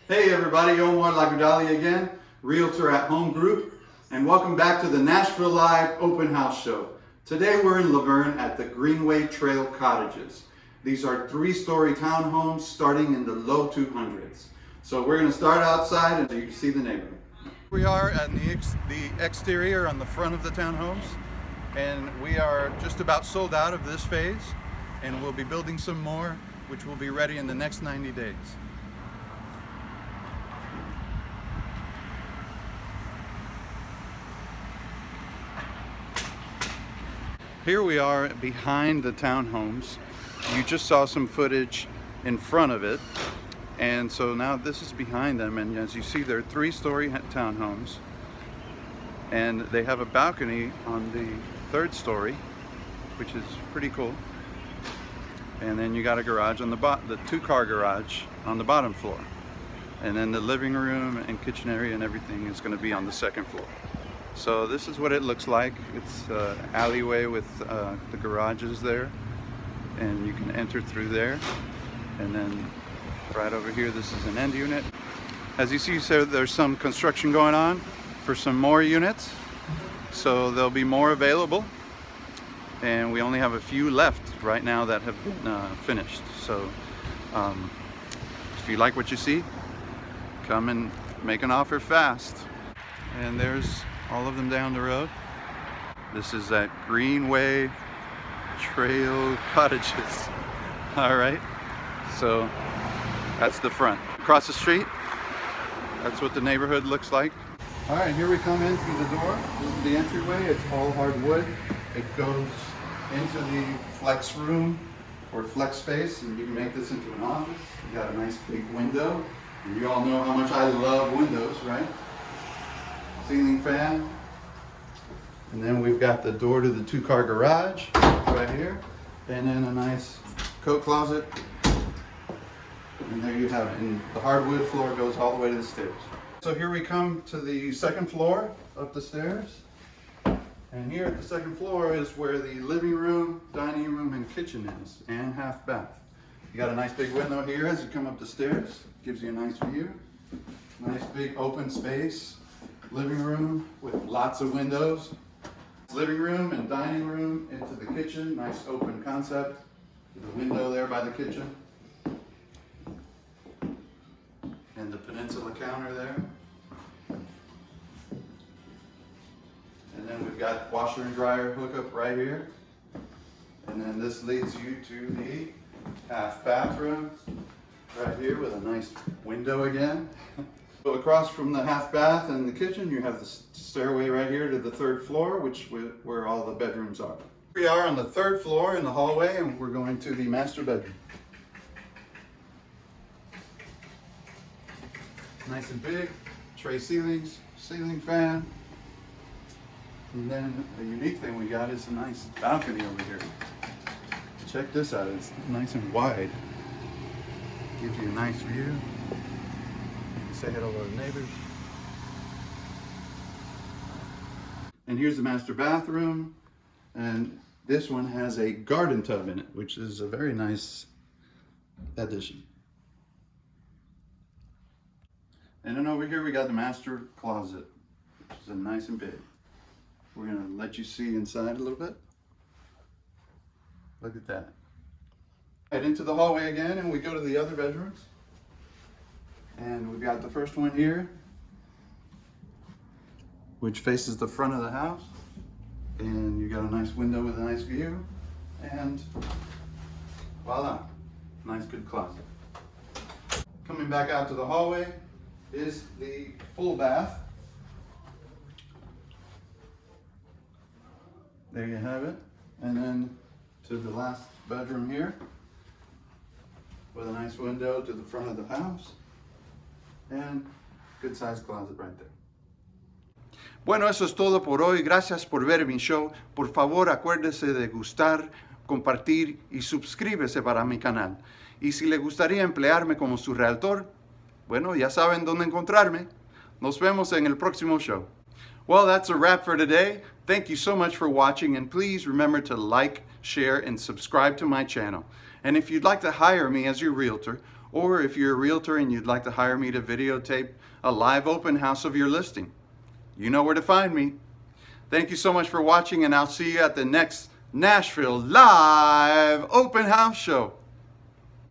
Hey everybody, Omar Lagudali again, realtor at HŌM GROUP, and welcome back to the Nashville Live Open House Show. Today we're in LaVergne at the Greenway Trail Cottages. These are 3-story townhomes starting in the low 200s. So we're going to start outside and you can see the neighborhood. We are at the exterior on the front of the townhomes, and we are just about sold out of this phase, and we'll be building some more which will be ready in the next 90 days. Here we are behind the townhomes. You just saw some footage in front of it, and so now this is behind them, and as you see, they're 3-story townhomes, and they have a balcony on the 3rd story, which is pretty cool. And then you got a garage on the 2-car garage on the bottom floor, and then the living room and kitchen area and everything is going to be on the 2nd floor. So this is what it looks like. It's an alleyway with the garages there, and you can enter through there. And then right over here, this is an end unit. As you see, so there's some construction going on for some more units, so there'll be more available, and we only have a few left right now that have been finished. So if you like what you see, come and make an offer fast. And there's all of them down the road. This is at Greenway Trail Cottages. All right, so that's the front. Across the street, that's what the neighborhood looks like. All right, here we come in through the door. This is the entryway. It's all hardwood. It goes into the flex room or flex space, and you can make this into an office. You got a nice big window, and you all know how much I love windows, right? Ceiling fan, and then we've got the door to the 2-car garage right here, and then a nice coat closet, and there you have it. And the hardwood floor goes all the way to the stairs. So here we come to the 2nd floor up the stairs, and here at the 2nd floor is where the living room, dining room, and kitchen is, and half bath. You got a nice big window here as you come up the stairs. Gives you a nice view. Nice big open space. Living room with lots of windows. Living room and dining room into the kitchen. Nice open concept. The window there by the kitchen. And the peninsula counter there. And then we've got washer and dryer hookup right here. And then this leads you to the half bathroom right here with a nice window again. So across from the half bath and the kitchen, you have the stairway right here to the 3rd floor, where all the bedrooms are. We are on the 3rd floor in the hallway, and we're going to the master bedroom. Nice and big, tray ceilings, ceiling fan. And then the unique thing we got is a nice balcony over here. Check this out, it's nice and wide. Gives you a nice view. Say hello to the neighbors. And here's the master bathroom, and this one has a garden tub in it, which is a very nice addition. And then over here we got the master closet, which is nice and big. We're gonna let you see inside a little bit. Look at that. Head into the hallway again, and we go to the other bedrooms. And we've got the first one here, which faces the front of the house. And you got a nice window with a nice view. And voila, nice good closet. Coming back out to the hallway is the full bath. There you have it. And then to the last bedroom here with a nice window to the front of the house. And good sized closet right there. Bueno, eso es todo por hoy. Gracias por ver mi show. Por favor, acuérdese de gustar, compartir y suscríbese para mi canal. Y si le gustaría emplearme como su realtor, bueno, ya saben dónde encontrarme. Nos vemos en el próximo show. Well, that's a wrap for today. Thank you so much for watching, and please remember to like, share, and subscribe to my channel. And if you'd like to hire me as your realtor, Or if you're a realtor and you'd like to hire me to videotape a live open house of your listing, you know where to find me. Thank you so much for watching, and I'll see you at the next Nashville Live Open House Show.